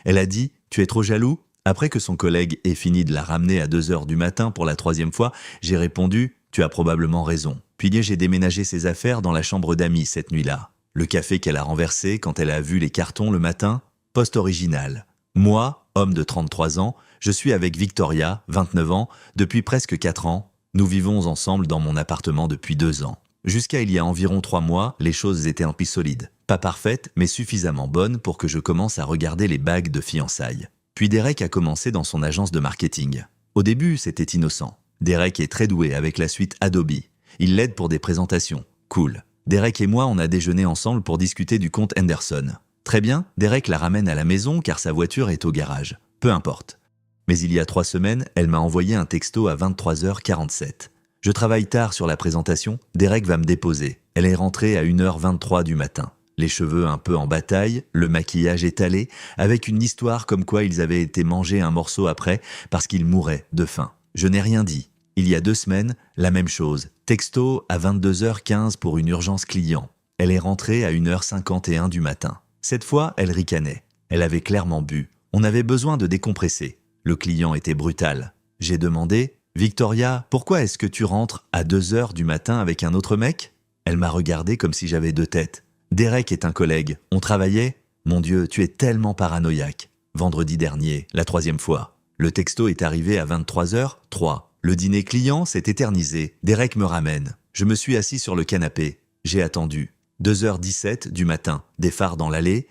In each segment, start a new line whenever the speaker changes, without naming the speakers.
Elle a dit « Tu es trop jaloux ?» Après que son collègue ait fini de la ramener à 2 heures du matin pour la 3e fois, j'ai répondu « Tu as probablement raison ». Puis j'ai déménagé ses affaires dans la chambre d'amis cette nuit-là. Le café qu'elle a renversé quand elle a vu les cartons le matin, post original. Moi, homme de 33 ans, je suis avec Victoria, 29 ans, depuis presque 4 ans. Nous vivons ensemble dans mon appartement depuis 2 ans. Jusqu'à il y a environ 3 mois, les choses étaient un peu solides. Pas parfaites, mais suffisamment bonnes pour que je commence à regarder les bagues de fiançailles. Puis Derek a commencé dans son agence de marketing. Au début, c'était innocent. Derek est très doué avec la suite Adobe. Il l'aide pour des présentations. Cool. Derek et moi, on a déjeuné ensemble pour discuter du compte Henderson. Très bien, Derek la ramène à la maison car sa voiture est au garage. Peu importe. Mais il y a 3 semaines, elle m'a envoyé un texto à 23h47. Je travaille tard sur la présentation, Derek va me déposer. Elle est rentrée à 1h23 du matin. Les cheveux un peu en bataille, le maquillage étalé, avec une histoire comme quoi ils avaient été manger un morceau après parce qu'ils mouraient de faim. Je n'ai rien dit. Il y a 2 semaines, la même chose. Texto à 22h15 pour une urgence client. Elle est rentrée à 1h51 du matin. Cette fois, elle ricanait. Elle avait clairement bu. On avait besoin de décompresser. Le client était brutal. J'ai demandé « Victoria, pourquoi est-ce que tu rentres à 2h du matin avec un autre mec ?» Elle m'a regardé comme si j'avais 2 têtes. Derek est un collègue. On travaillait ? Mon Dieu, tu es tellement paranoïaque. Vendredi dernier, la 3e fois. Le texto est arrivé à 23h03. Le dîner client s'est éternisé. Derek me ramène. Je me suis assis sur le canapé. J'ai attendu. 2h17 du matin. Des phares dans l'allée.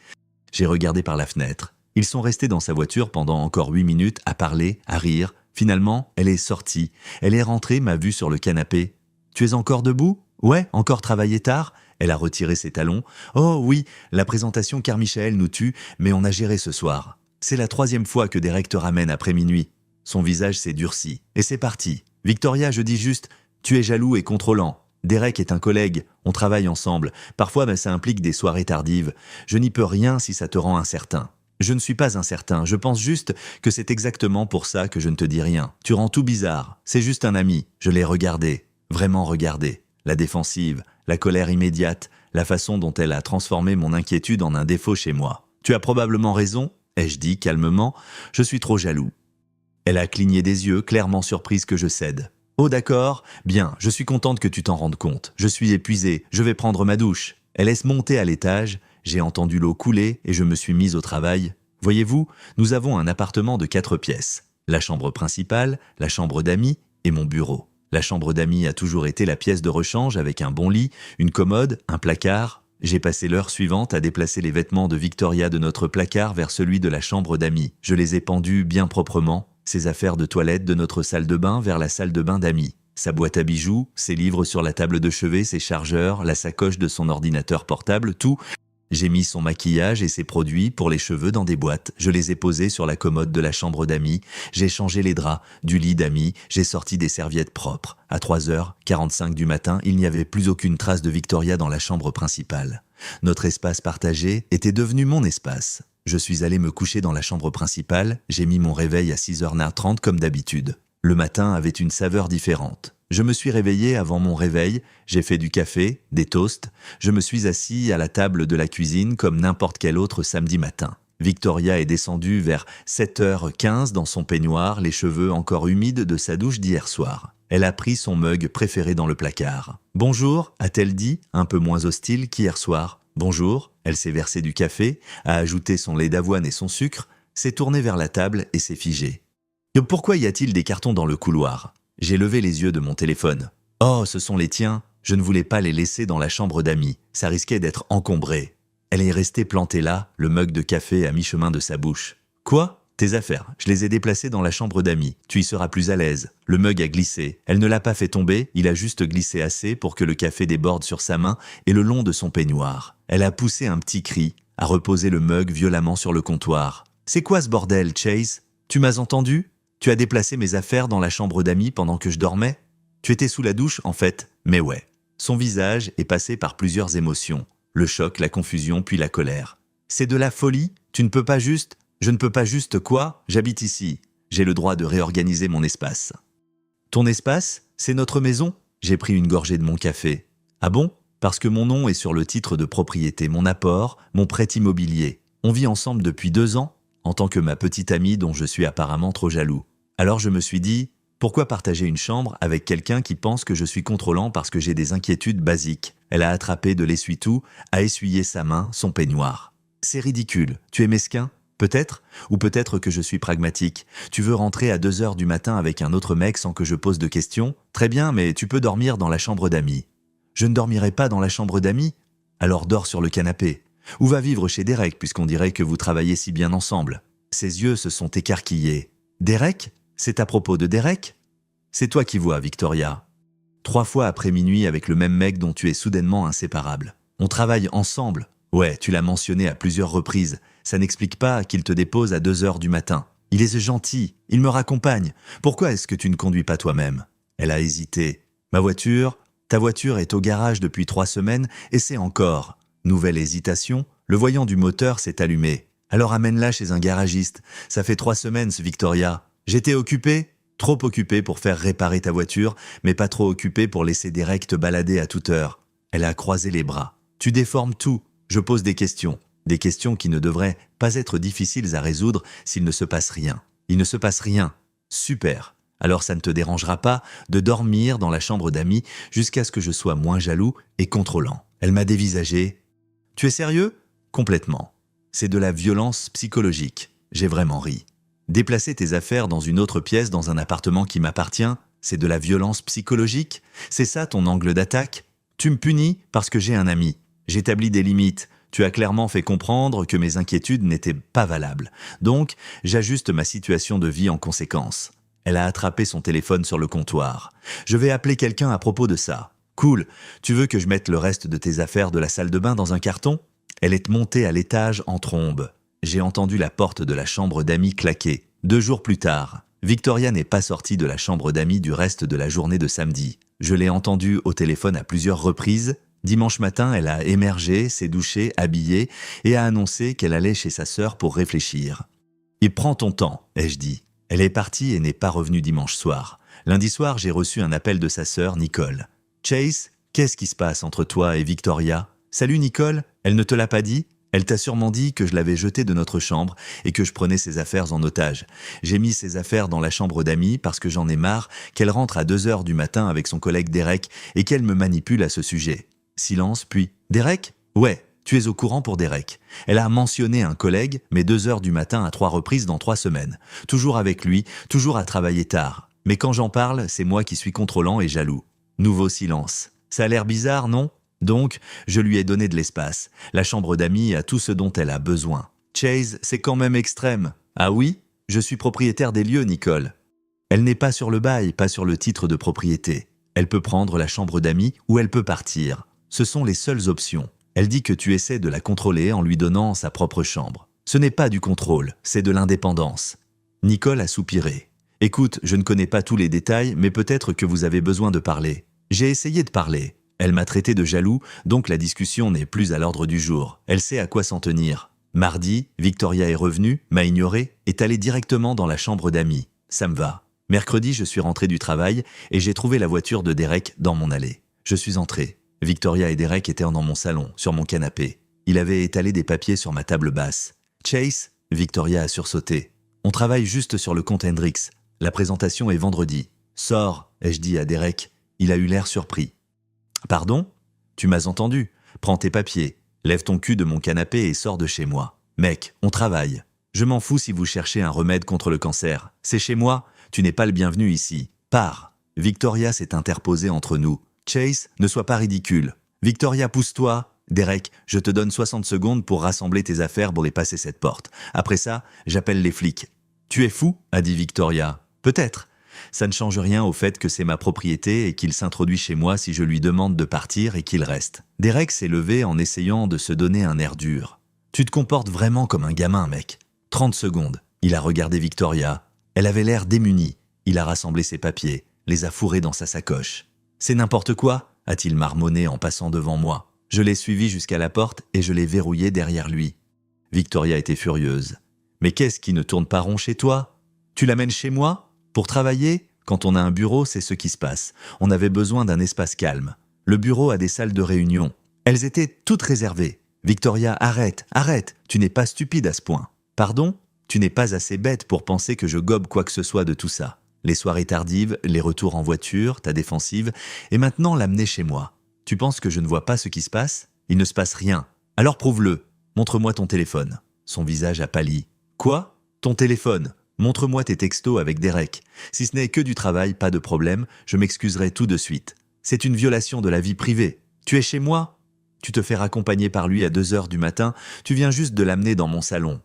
J'ai regardé par la fenêtre. Ils sont restés dans sa voiture pendant encore 8 minutes à parler, à rire. Finalement, elle est sortie. Elle est rentrée, m'a vu sur le canapé. « Tu es encore debout ? Ouais, encore travaillé tard ?» Elle a retiré ses talons. « Oh oui, la présentation Carmichael nous tue, mais on a géré ce soir. C'est la 3e fois que Derek te ramène après minuit. » Son visage s'est durci. Et c'est parti. « Victoria, je dis juste, tu es jaloux et contrôlant. Derek est un collègue, on travaille ensemble. Parfois, ça implique des soirées tardives. Je n'y peux rien si ça te rend incertain. » Je ne suis pas incertain, je pense juste que c'est exactement pour ça que je ne te dis rien. Tu rends tout bizarre. C'est juste un ami. Je l'ai regardé. Vraiment regardé. La défensive, la colère immédiate, la façon dont elle a transformé mon inquiétude en un défaut chez moi. Tu as probablement raison, ai-je dit calmement, je suis trop jaloux. Elle a cligné des yeux, clairement surprise que je cède. Oh d'accord, bien, je suis contente que tu t'en rendes compte. Je suis épuisée, je vais prendre ma douche. Elle laisse monter à l'étage, j'ai entendu l'eau couler et je me suis mise au travail. Voyez-vous, nous avons un appartement de 4 pièces. La chambre principale, la chambre d'amis et mon bureau. La chambre d'amis a toujours été la pièce de rechange avec un bon lit, une commode, un placard. J'ai passé l'heure suivante à déplacer les vêtements de Victoria de notre placard vers celui de la chambre d'amis. Je les ai pendus bien proprement, ses affaires de toilette de notre salle de bain vers la salle de bain d'amis. Sa boîte à bijoux, ses livres sur la table de chevet, ses chargeurs, la sacoche de son ordinateur portable, tout. J'ai mis son maquillage et ses produits pour les cheveux dans des boîtes. Je les ai posés sur la commode de la chambre d'amis. J'ai changé les draps du lit d'amis. J'ai sorti des serviettes propres. À 3h45 du matin, il n'y avait plus aucune trace de Victoria dans la chambre principale. Notre espace partagé était devenu mon espace. Je suis allé me coucher dans la chambre principale. J'ai mis mon réveil à 6h30 comme d'habitude. Le matin avait une saveur différente. Je me suis réveillé avant mon réveil, j'ai fait du café, des toasts, je me suis assis à la table de la cuisine comme n'importe quel autre samedi matin. Victoria est descendue vers 7h15 dans son peignoir, les cheveux encore humides de sa douche d'hier soir. Elle a pris son mug préféré dans le placard. « Bonjour » a-t-elle dit, un peu moins hostile qu'hier soir. « Bonjour » elle s'est versé du café, a ajouté son lait d'avoine et son sucre, s'est tournée vers la table et s'est figée. « Pourquoi y a-t-il des cartons dans le couloir ?» J'ai levé les yeux de mon téléphone. « Oh, ce sont les tiens. Je ne voulais pas les laisser dans la chambre d'amis. Ça risquait d'être encombré. » Elle est restée plantée là, le mug de café à mi-chemin de sa bouche. « Quoi ? Tes affaires. Je les ai déplacées dans la chambre d'amis. Tu y seras plus à l'aise. » Le mug a glissé. Elle ne l'a pas fait tomber, il a juste glissé assez pour que le café déborde sur sa main et le long de son peignoir. Elle a poussé un petit cri, a reposé le mug violemment sur le comptoir. « C'est quoi ce bordel, Chase ? Tu m'as entendu ? Tu as déplacé mes affaires dans la chambre d'amis pendant que je dormais ? Tu étais sous la douche, en fait ? Mais ouais. » Son visage est passé par plusieurs émotions. Le choc, la confusion, puis la colère. « C'est de la folie ? Tu ne peux pas juste… Je ne peux pas juste quoi ? J'habite ici. J'ai le droit de réorganiser mon espace. » « Ton espace ? C'est notre maison ? » J'ai pris une gorgée de mon café. « Ah bon ? Parce que mon nom est sur le titre de propriété, mon apport, mon prêt immobilier. On vit ensemble depuis 2 ans ? en tant que ma petite amie dont je suis apparemment trop jaloux. Alors je me suis dit, pourquoi partager une chambre avec quelqu'un qui pense que je suis contrôlant parce que j'ai des inquiétudes basiques? Elle a attrapé de l'essuie-tout, a essuyé sa main, son peignoir. C'est ridicule, tu es mesquin? Peut-être, ou peut-être que je suis pragmatique. Tu veux rentrer à 2 heures du matin avec un autre mec sans que je pose de questions? Très bien, mais tu peux dormir dans la chambre d'amis. Je ne dormirai pas dans la chambre d'amis? Alors dors sur le canapé. Ou va vivre chez Derek puisqu'on dirait que vous travaillez si bien ensemble. Ses yeux se sont écarquillés. Derek? C'est à propos de Derek? C'est toi qui vois, Victoria. 3 fois après minuit avec le même mec dont tu es soudainement inséparable. On travaille ensemble. Ouais, tu l'as mentionné à plusieurs reprises. Ça n'explique pas qu'il te dépose à 2 heures du matin. Il est gentil, il me raccompagne. Pourquoi est-ce que tu ne conduis pas toi-même? Elle a hésité. Ta voiture est au garage depuis 3 semaines et c'est encore. Nouvelle hésitation, le voyant du moteur s'est allumé. Alors amène-la chez un garagiste. Ça fait 3 semaines, ce Victoria. J'étais occupé? Trop occupé pour faire réparer ta voiture, mais pas trop occupé pour laisser Derek te balader à toute heure. Elle a croisé les bras. Tu déformes tout. Je pose des questions. Des questions qui ne devraient pas être difficiles à résoudre s'il ne se passe rien. Il ne se passe rien. Super. Alors ça ne te dérangera pas de dormir dans la chambre d'amis jusqu'à ce que je sois moins jaloux et contrôlant. Elle m'a dévisagé. Tu es sérieux? Complètement. C'est de la violence psychologique. J'ai vraiment ri. Déplacer tes affaires dans une autre pièce dans un appartement qui m'appartient, c'est de la violence psychologique? C'est ça ton angle d'attaque? Tu me punis parce que j'ai un ami. J'établis des limites. Tu as clairement fait comprendre que mes inquiétudes n'étaient pas valables. Donc, j'ajuste ma situation de vie en conséquence. Elle a attrapé son téléphone sur le comptoir. Je vais appeler quelqu'un à propos de ça. Cool. Tu veux que je mette le reste de tes affaires de la salle de bain dans un carton? Elle est montée à l'étage en trombe. J'ai entendu la porte de la chambre d'amis claquer. 2 jours plus tard, Victoria n'est pas sortie de la chambre d'amis du reste de la journée de samedi. Je l'ai entendue au téléphone à plusieurs reprises. Dimanche matin, elle a émergé, s'est douchée, habillée et a annoncé qu'elle allait chez sa sœur pour réfléchir. « Il prend ton temps », ai-je dit. Elle est partie et n'est pas revenue dimanche soir. Lundi soir, j'ai reçu un appel de sa sœur, Nicole. « Chase, qu'est-ce qui se passe entre toi et Victoria? Salut Nicole, elle ne te l'a pas dit? Elle t'a sûrement dit que je l'avais jetée de notre chambre et que je prenais ses affaires en otage. J'ai mis ses affaires dans la chambre d'amis parce que j'en ai marre qu'elle rentre à 2 heures du matin avec son collègue Derek et qu'elle me manipule à ce sujet. » Silence, puis « Derek? Ouais, tu es au courant pour Derek. Elle a mentionné un collègue, mais 2 heures du matin à 3 reprises dans 3 semaines. Toujours avec lui, toujours à travailler tard. Mais quand j'en parle, c'est moi qui suis contrôlant et jaloux. » Nouveau silence. Ça a l'air bizarre, non? Donc, je lui ai donné de l'espace. La chambre d'amis a tout ce dont elle a besoin. Chase, c'est quand même extrême. Ah oui? Je suis propriétaire des lieux, Nicole. Elle n'est pas sur le bail, pas sur le titre de propriété. Elle peut prendre la chambre d'amis ou elle peut partir. Ce sont les seules options. Elle dit que tu essaies de la contrôler en lui donnant sa propre chambre. Ce n'est pas du contrôle, c'est de l'indépendance. Nicole a soupiré. Écoute, je ne connais pas tous les détails, mais peut-être que vous avez besoin de parler. J'ai essayé de parler. Elle m'a traité de jaloux, donc la discussion n'est plus à l'ordre du jour. Elle sait à quoi s'en tenir. Mardi, Victoria est revenue, m'a ignoré, est allée directement dans la chambre d'amis. Ça me va. Mercredi, je suis rentré du travail et j'ai trouvé la voiture de Derek dans mon allée. Je suis entré. Victoria et Derek étaient dans mon salon, sur mon canapé. Il avait étalé des papiers sur ma table basse. « Chase ?» Victoria a sursauté. « On travaille juste sur le compte Hendrix. La présentation est vendredi. Sors !» ai-je dit à Derek. Il a eu l'air surpris. « Pardon ? Tu m'as entendu. Prends tes papiers. Lève ton cul de mon canapé et sors de chez moi. Mec, on travaille. Je m'en fous si vous cherchez un remède contre le cancer. C'est chez moi. Tu n'es pas le bienvenu ici. Pars !» Victoria s'est interposée entre nous. « Chase, ne sois pas ridicule. Victoria, pousse-toi. Derek, je te donne 60 secondes pour rassembler tes affaires pour dépasser cette porte. Après ça, j'appelle les flics. »« Tu es fou ?» a dit Victoria. « Peut-être. Ça ne change rien au fait que c'est ma propriété et qu'il s'introduit chez moi si je lui demande de partir et qu'il reste. » Derek s'est levé en essayant de se donner un air dur. « Tu te comportes vraiment comme un gamin, mec. 30 secondes. » Il a regardé Victoria. Elle avait l'air démunie. Il a rassemblé ses papiers, les a fourrés dans sa sacoche. « C'est n'importe quoi ?» a-t-il marmonné en passant devant moi. Je l'ai suivi jusqu'à la porte et je l'ai verrouillé derrière lui. Victoria était furieuse. « Mais qu'est-ce qui ne tourne pas rond chez toi? Tu l'amènes chez moi? Pour travailler? Quand on a un bureau, c'est ce qui se passe. On avait besoin d'un espace calme. Le bureau a des salles de réunion. Elles étaient toutes réservées. Victoria, arrête, arrête, tu n'es pas stupide à ce point. Pardon? Tu n'es pas assez bête pour penser que je gobe quoi que ce soit de tout ça. Les soirées tardives, les retours en voiture, ta défensive, et maintenant l'amener chez moi. Tu penses que je ne vois pas ce qui se passe? Il ne se passe rien. Alors prouve-le. Montre-moi ton téléphone. Son visage a pâli. Quoi? Ton téléphone? Montre-moi tes textos avec Derek. Si ce n'est que du travail, pas de problème, je m'excuserai tout de suite. C'est une violation de la vie privée. Tu es chez moi? Tu te fais raccompagner par lui à 2 heures du matin, tu viens juste de l'amener dans mon salon.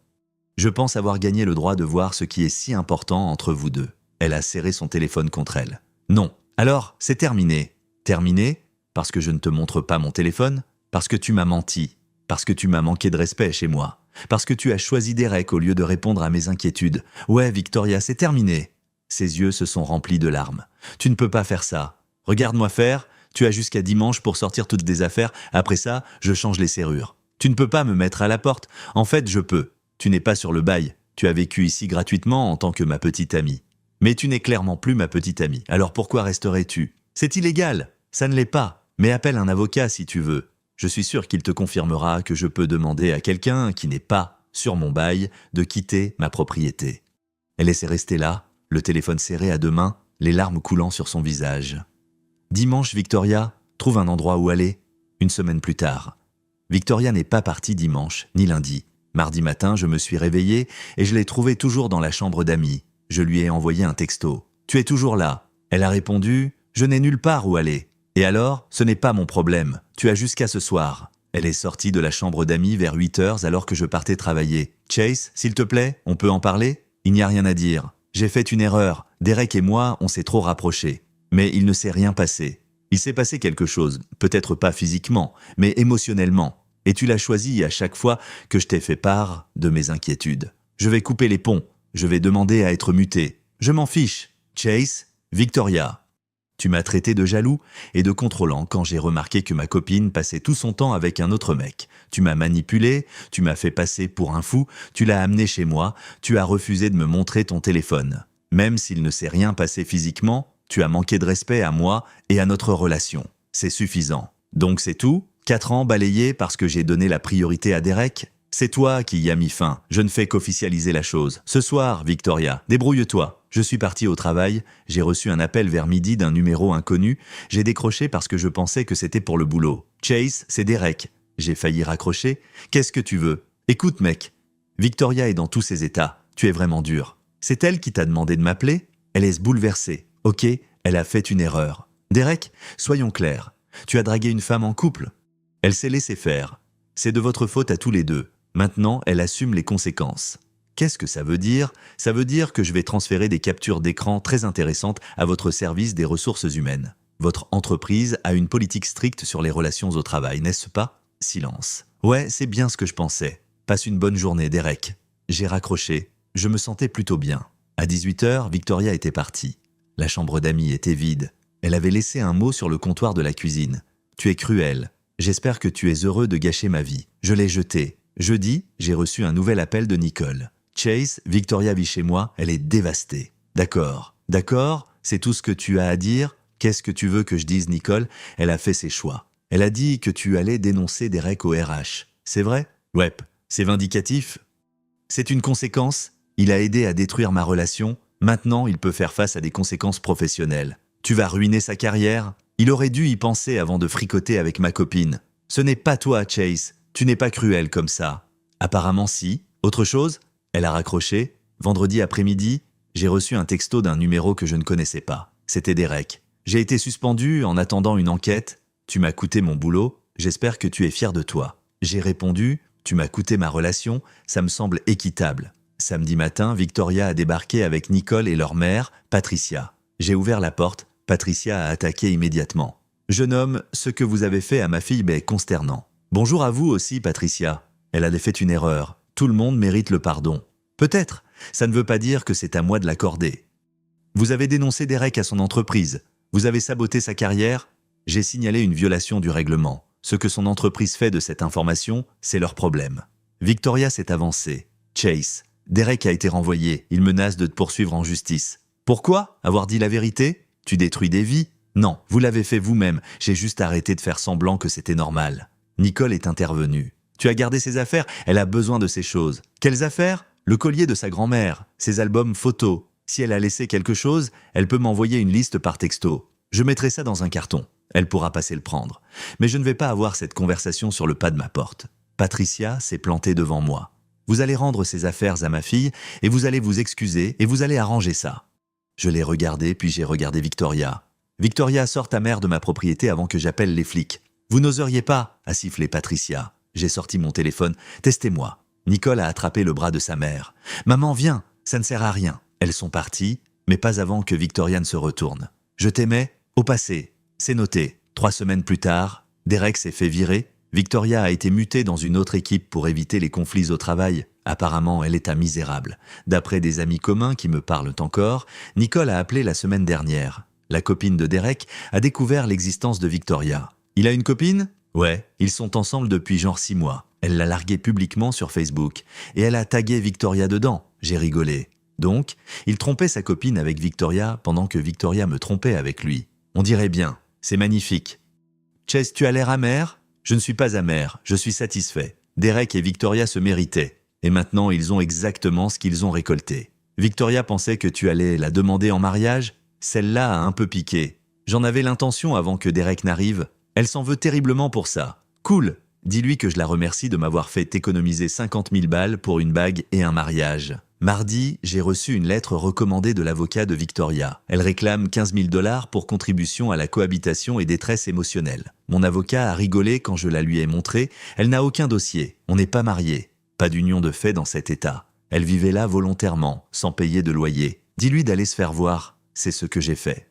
Je pense avoir gagné le droit de voir ce qui est si important entre vous deux. Elle a serré son téléphone contre elle. Non. Alors, c'est terminé. Terminé? Parce que je ne te montre pas mon téléphone? Parce que tu m'as menti? Parce que tu m'as manqué de respect chez moi? Parce que tu as choisi Derek au lieu de répondre à mes inquiétudes? Ouais, Victoria, c'est terminé. Ses yeux se sont remplis de larmes. Tu ne peux pas faire ça. Regarde-moi faire. Tu as jusqu'à dimanche pour sortir toutes tes affaires. Après ça, je change les serrures. Tu ne peux pas me mettre à la porte. En fait, je peux. Tu n'es pas sur le bail. Tu as vécu ici gratuitement en tant que ma petite amie. Mais tu n'es clairement plus ma petite amie. Alors pourquoi resterais-tu? C'est illégal. Ça ne l'est pas. Mais appelle un avocat si tu veux. Je suis sûr qu'il te confirmera que je peux demander à quelqu'un qui n'est pas sur mon bail de quitter ma propriété. Elle laissait rester là, le téléphone serré à deux mains, les larmes coulant sur son visage. Dimanche, Victoria, trouve un endroit où aller. Une semaine plus tard. Victoria n'est pas partie dimanche, ni lundi. Mardi matin, je me suis réveillé et je l'ai trouvée toujours dans la chambre d'amis. Je lui ai envoyé un texto. « Tu es toujours là ?» Elle a répondu « Je n'ai nulle part où aller. » Et alors, ce n'est pas mon problème. Tu as jusqu'à ce soir. Elle est sortie de la chambre d'amis vers 8 heures alors que je partais travailler. « Chase, s'il te plaît, on peut en parler ?» Il n'y a rien à dire. J'ai fait une erreur. Derek et moi, on s'est trop rapprochés. Mais il ne s'est rien passé. Il s'est passé quelque chose, peut-être pas physiquement, mais émotionnellement. Et tu l'as choisi à chaque fois que je t'ai fait part de mes inquiétudes. Je vais couper les ponts. Je vais demander à être muté. Je m'en fiche. Chase, Victoria. Tu m'as traité de jaloux et de contrôlant quand j'ai remarqué que ma copine passait tout son temps avec un autre mec. Tu m'as manipulé, tu m'as fait passer pour un fou, tu l'as amené chez moi, tu as refusé de me montrer ton téléphone. Même s'il ne s'est rien passé physiquement, tu as manqué de respect à moi et à notre relation. C'est suffisant. Donc c'est tout? 4 ans balayés parce que j'ai donné la priorité à Derek? C'est toi qui y as mis fin. Je ne fais qu'officialiser la chose. Ce soir, Victoria, débrouille-toi. Je suis parti au travail, j'ai reçu un appel vers midi d'un numéro inconnu. J'ai décroché parce que je pensais que c'était pour le boulot. Chase, c'est Derek. J'ai failli raccrocher. Qu'est-ce que tu veux? Écoute, mec. Victoria est dans tous ses états. Tu es vraiment dur. C'est elle qui t'a demandé de m'appeler? Elle est bouleversée. Ok, elle a fait une erreur. Derek, soyons clairs. Tu as dragué une femme en couple. Elle s'est laissée faire. C'est de votre faute à tous les deux. Maintenant, elle assume les conséquences. Qu'est-ce que ça veut dire? Ça veut dire que je vais transférer des captures d'écran très intéressantes à votre service des ressources humaines. Votre entreprise a une politique stricte sur les relations au travail, n'est-ce pas? Silence. Ouais, c'est bien ce que je pensais. Passe une bonne journée, Derek. J'ai raccroché. Je me sentais plutôt bien. À 18 heures, Victoria était partie. La chambre d'amis était vide. Elle avait laissé un mot sur le comptoir de la cuisine. Tu es cruel. J'espère que tu es heureux de gâcher ma vie. Je l'ai jeté. Jeudi, j'ai reçu un nouvel appel de Nicole. Chase, Victoria vit chez moi, elle est dévastée. D'accord, c'est tout ce que tu as à dire? Qu'est-ce que tu veux que je dise, Nicole? Elle a fait ses choix. Elle a dit que tu allais dénoncer Derek au RH. C'est vrai? Ouais, c'est vindicatif. C'est une conséquence. Il a aidé à détruire ma relation. Maintenant, il peut faire face à des conséquences professionnelles. Tu vas ruiner sa carrière? Il aurait dû y penser avant de fricoter avec ma copine. Ce n'est pas toi, Chase. Tu n'es pas cruel comme ça. Apparemment si. Autre chose? Elle a raccroché. Vendredi après-midi, j'ai reçu un texto d'un numéro que je ne connaissais pas. C'était Derek. J'ai été suspendu en attendant une enquête. Tu m'as coûté mon boulot. J'espère que tu es fier de toi. J'ai répondu. Tu m'as coûté ma relation. Ça me semble équitable. Samedi matin, Victoria a débarqué avec Nicole et leur mère, Patricia. J'ai ouvert la porte. Patricia a attaqué immédiatement. Jeune homme, ce que vous avez fait à ma fille est consternant. Bonjour à vous aussi, Patricia. Elle a fait une erreur. Tout le monde mérite le pardon. Peut-être. Ça ne veut pas dire que c'est à moi de l'accorder. Vous avez dénoncé Derek à son entreprise. Vous avez saboté sa carrière. J'ai signalé une violation du règlement. Ce que son entreprise fait de cette information, c'est leur problème. Victoria s'est avancée. Chase, Derek a été renvoyé. Il menace de te poursuivre en justice. Pourquoi? Avoir dit la vérité? Tu détruis des vies? Non, vous l'avez fait vous-même. J'ai juste arrêté de faire semblant que c'était normal. Nicole est intervenue. Tu as gardé ses affaires? Elle a besoin de ces choses. Quelles affaires? le collier de sa grand-mère, ses albums photos. Si elle a laissé quelque chose, elle peut m'envoyer une liste par texto. Je mettrai ça dans un carton. Elle pourra passer le prendre. Mais je ne vais pas avoir cette conversation sur le pas de ma porte. Patricia s'est plantée devant moi. Vous allez rendre ces affaires à ma fille et vous allez vous excuser et vous allez arranger ça. Je l'ai regardé puis j'ai regardé Victoria. Victoria, sors ta mère de ma propriété avant que j'appelle les flics. Vous n'oseriez pas, a sifflé Patricia. J'ai sorti mon téléphone. Testez-moi. Nicole a attrapé le bras de sa mère. Maman, viens, ça ne sert à rien. Elles sont parties, mais pas avant que Victoria ne se retourne. Je t'aimais, au passé. C'est noté. 3 semaines plus tard, Derek s'est fait virer. Victoria a été mutée dans une autre équipe pour éviter les conflits au travail. Apparemment, elle est un misérable. D'après des amis communs qui me parlent encore, Nicole a appelé la semaine dernière. La copine de Derek a découvert l'existence de Victoria. Il a une copine ? Ouais, ils sont ensemble depuis genre 6 mois. Elle l'a largué publiquement sur Facebook. Et elle a tagué Victoria dedans. J'ai rigolé. Donc, il trompait sa copine avec Victoria pendant que Victoria me trompait avec lui. On dirait bien. C'est magnifique. Chase, tu as l'air amer ? Je ne suis pas amer, je suis satisfait. Derek et Victoria se méritaient. Et maintenant, ils ont exactement ce qu'ils ont récolté. Victoria pensait que tu allais la demander en mariage ? Celle-là a un peu piqué. J'en avais l'intention avant que Derek n'arrive. Elle s'en veut terriblement pour ça. Cool. Dis-lui que je la remercie de m'avoir fait économiser 50 000 balles pour une bague et un mariage. Mardi, j'ai reçu une lettre recommandée de l'avocat de Victoria. Elle réclame 15 000 $ pour contribution à la cohabitation et détresse émotionnelle. Mon avocat a rigolé quand je la lui ai montrée. Elle n'a aucun dossier. On n'est pas mariés. Pas d'union de fait dans cet état. Elle vivait là volontairement, sans payer de loyer. Dis-lui d'aller se faire voir. C'est ce que j'ai fait.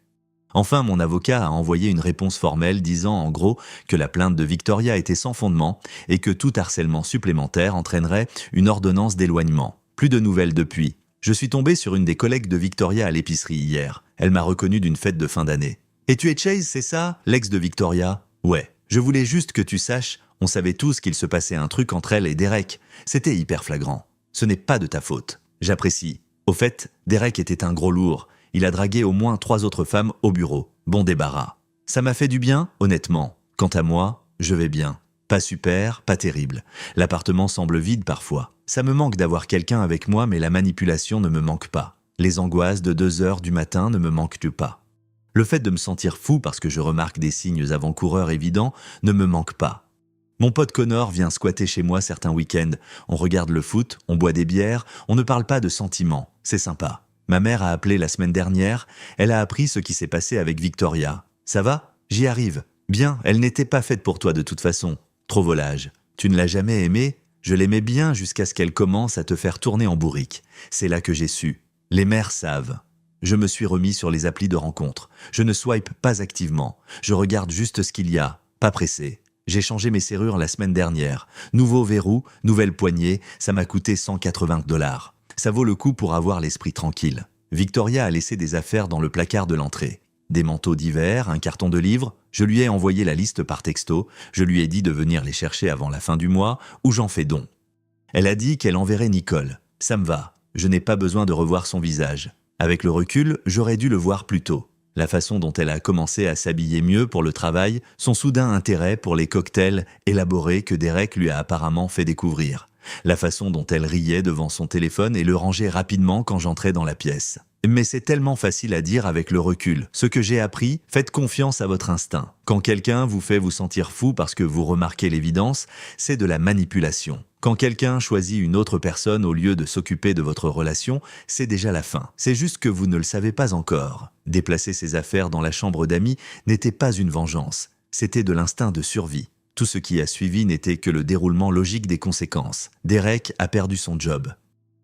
Enfin, mon avocat a envoyé une réponse formelle disant en gros que la plainte de Victoria était sans fondement et que tout harcèlement supplémentaire entraînerait une ordonnance d'éloignement. Plus de nouvelles depuis. Je suis tombé sur une des collègues de Victoria à l'épicerie hier. Elle m'a reconnu d'une fête de fin d'année. « Et tu es Chase, c'est ça, l'ex de Victoria ?»« Ouais. Je voulais juste que tu saches, on savait tous qu'il se passait un truc entre elle et Derek. C'était hyper flagrant. Ce n'est pas de ta faute. J'apprécie. Au fait, Derek était un gros lourd. Il a dragué au moins 3 autres femmes au bureau. Bon débarras. Ça m'a fait du bien, honnêtement. Quant à moi, je vais bien. Pas super, pas terrible. L'appartement semble vide parfois. Ça me manque d'avoir quelqu'un avec moi, mais la manipulation ne me manque pas. Les angoisses de 2 heures du matin ne me manquent pas. Le fait de me sentir fou parce que je remarque des signes avant-coureurs évidents ne me manque pas. Mon pote Connor vient squatter chez moi certains week-ends. On regarde le foot, on boit des bières, on ne parle pas de sentiments. C'est sympa. Ma mère a appelé la semaine dernière. Elle a appris ce qui s'est passé avec Victoria. Ça va ? J'y arrive. Bien, elle n'était pas faite pour toi de toute façon. Trop volage. Tu ne l'as jamais aimée ? Je l'aimais bien jusqu'à ce qu'elle commence à te faire tourner en bourrique. C'est là que j'ai su. Les mères savent. Je me suis remis sur les applis de rencontres. Je ne swipe pas activement. Je regarde juste ce qu'il y a. Pas pressé. J'ai changé mes serrures la semaine dernière. Nouveau verrou, nouvelle poignée, ça m'a coûté 180 $. Ça vaut le coup pour avoir l'esprit tranquille. Victoria a laissé des affaires dans le placard de l'entrée. Des manteaux d'hiver, un carton de livres. Je lui ai envoyé la liste par texto. Je lui ai dit de venir les chercher avant la fin du mois ou j'en fais don. Elle a dit qu'elle enverrait Nicole. Ça me va. Je n'ai pas besoin de revoir son visage. Avec le recul, j'aurais dû le voir plus tôt. La façon dont elle a commencé à s'habiller mieux pour le travail, son soudain intérêt pour les cocktails élaborés que Derek lui a apparemment fait découvrir. La façon dont elle riait devant son téléphone et le rangeait rapidement quand j'entrais dans la pièce. Mais c'est tellement facile à dire avec le recul. Ce que j'ai appris, faites confiance à votre instinct. Quand quelqu'un vous fait vous sentir fou parce que vous remarquez l'évidence, c'est de la manipulation. Quand quelqu'un choisit une autre personne au lieu de s'occuper de votre relation, c'est déjà la fin. C'est juste que vous ne le savez pas encore. Déplacer ses affaires dans la chambre d'amis n'était pas une vengeance. C'était de l'instinct de survie. Tout ce qui a suivi n'était que le déroulement logique des conséquences. Derek a perdu son job.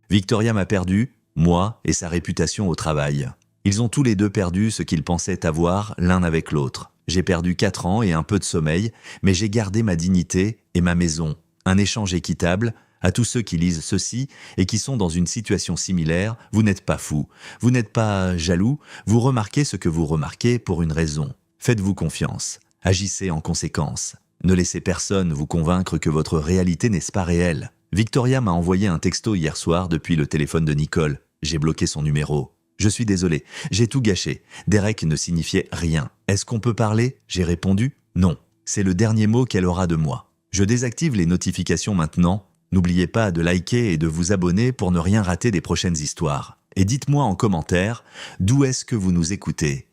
Victoria m'a perdu, moi et sa réputation au travail. Ils ont tous les deux perdu ce qu'ils pensaient avoir l'un avec l'autre. J'ai perdu 4 ans et un peu de sommeil, mais j'ai gardé ma dignité et ma maison. Un échange équitable. À tous ceux qui lisent ceci et qui sont dans une situation similaire, vous n'êtes pas fous, vous n'êtes pas jaloux, vous remarquez ce que vous remarquez pour une raison. Faites-vous confiance. Agissez en conséquence. Ne laissez personne vous convaincre que votre réalité n'est pas réelle. Victoria m'a envoyé un texto hier soir depuis le téléphone de Nicole. J'ai bloqué son numéro. Je suis désolé, j'ai tout gâché. Derek ne signifiait rien. Est-ce qu'on peut parler ? J'ai répondu non. C'est le dernier mot qu'elle aura de moi. Je désactive les notifications maintenant. N'oubliez pas de liker et de vous abonner pour ne rien rater des prochaines histoires. Et dites-moi en commentaire d'où est-ce que vous nous écoutez.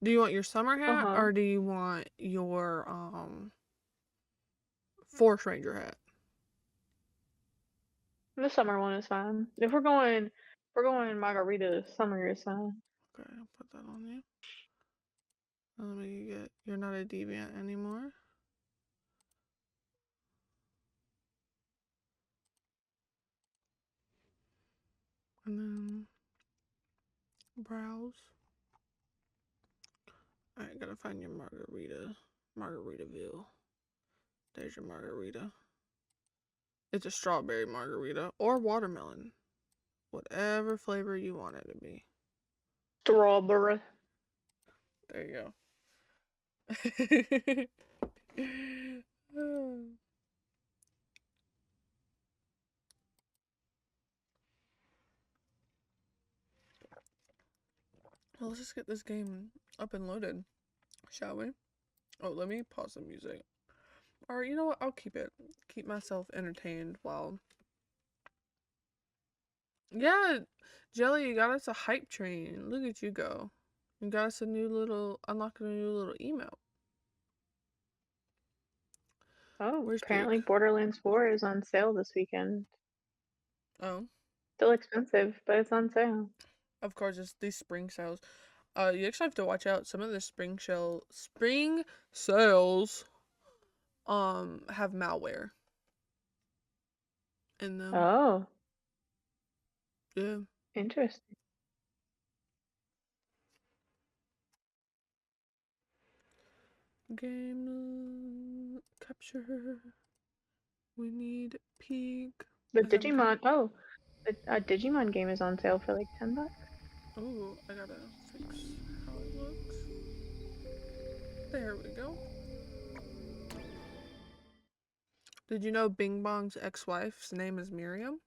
Do you want your summer hat
Uh-huh.
or do you want your Forest Ranger hat?
The summer one is fine. If we're going margarita, summer is fine.
Okay, I'll put that on you. Let me get. You're not a deviant anymore. And then browse. Alright, gotta find your Margaritaville. There's your margarita. It's a strawberry margarita or watermelon. Whatever flavor you want it to be.
Strawberry.
There you go. Well, let's just get this game up and loaded, shall we? Oh, let me pause the music. Or, you know what? I'll keep it. Keep myself entertained while... Yeah, Jelly, you got us a hype train. Look at you go. You got us a new little... Unlocked a new little emote.
Oh,
Where's
apparently
Duke?
Borderlands 4 is on sale this weekend.
Oh,
Still expensive, but it's on sale.
of course, it's these spring sales. You actually have to watch out. Some of the spring sales have malware in them.
Oh,
Yeah.
interesting.
Game capture. We need peak.
The
I haven't
Digimon, oh, a Digimon game is on sale for like $10.
Oh, I gotta fix how it looks. There we go. Did you know Bing Bong's ex-wife's name is Miriam?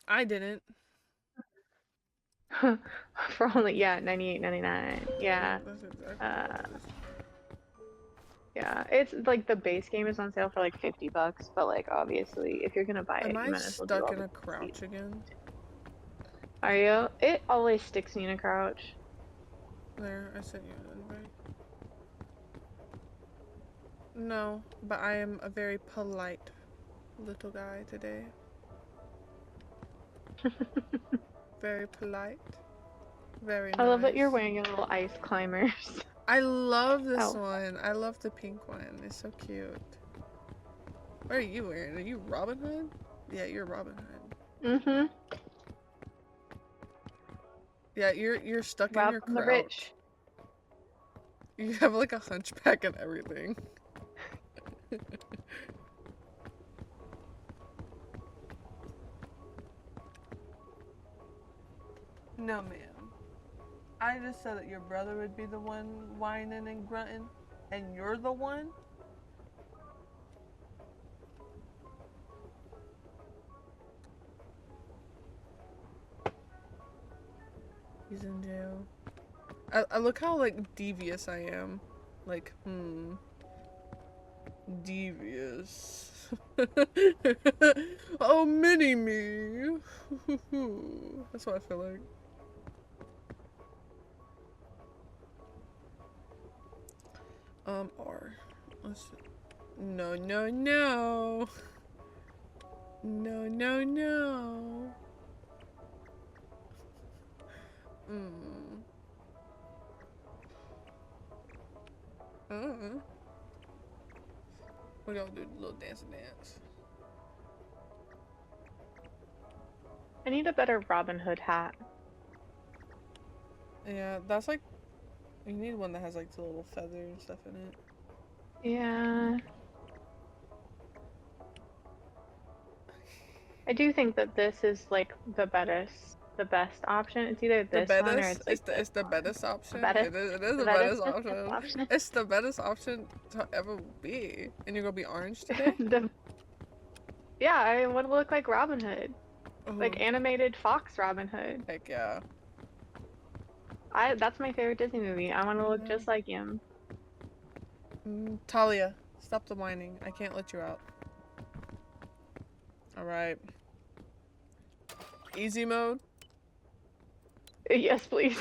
I didn't.
For only, yeah, $98.99. Yeah.
That's exactly what
Uh,
it is.
Yeah, it's like the base game is on sale for like $50, but like obviously if you're gonna buy it,
Am
you
I
might as well do
stuck
all
in
the
a crouch again?
Are you? It always sticks me in a crouch.
There, I sent you an invite. No, but I am a very polite little guy today. Very polite. Very nice.
I love that you're wearing your little ice climbers.
I love this
Oh.
one. I love the pink one. It's so cute. What are you wearing? Are you Robin Hood? Yeah, you're Robin Hood.
Mm-hmm.
Yeah, you're stuck in your
Rob from the
crouch.
rich.
You have like a hunchback and everything. No, ma'am. I just said that your brother would be the one whining and grunting, and you're the one? He's in jail. I look how like devious I am. Like, devious. Oh, mini me. That's what I feel like. R. Let's see. No, no, no. No, no, no. We're gonna do a little dance.
I need a better Robin Hood hat.
Yeah, that's like, you need one that has like the little feather and stuff in it.
Yeah. I do think that this is like the best option. It's either this one or it's like
it's the best option.
Best-
It is the best option. It's the best option to ever be. And you're gonna be orange today?
Yeah, I want to look like Robin Hood.
Ooh,
Like animated Fox Robin Hood.
heck yeah.
That's my favorite Disney movie. I want to look just like him.
Talia, stop the whining. I can't let you out. Alright. Easy mode?
Yes, please.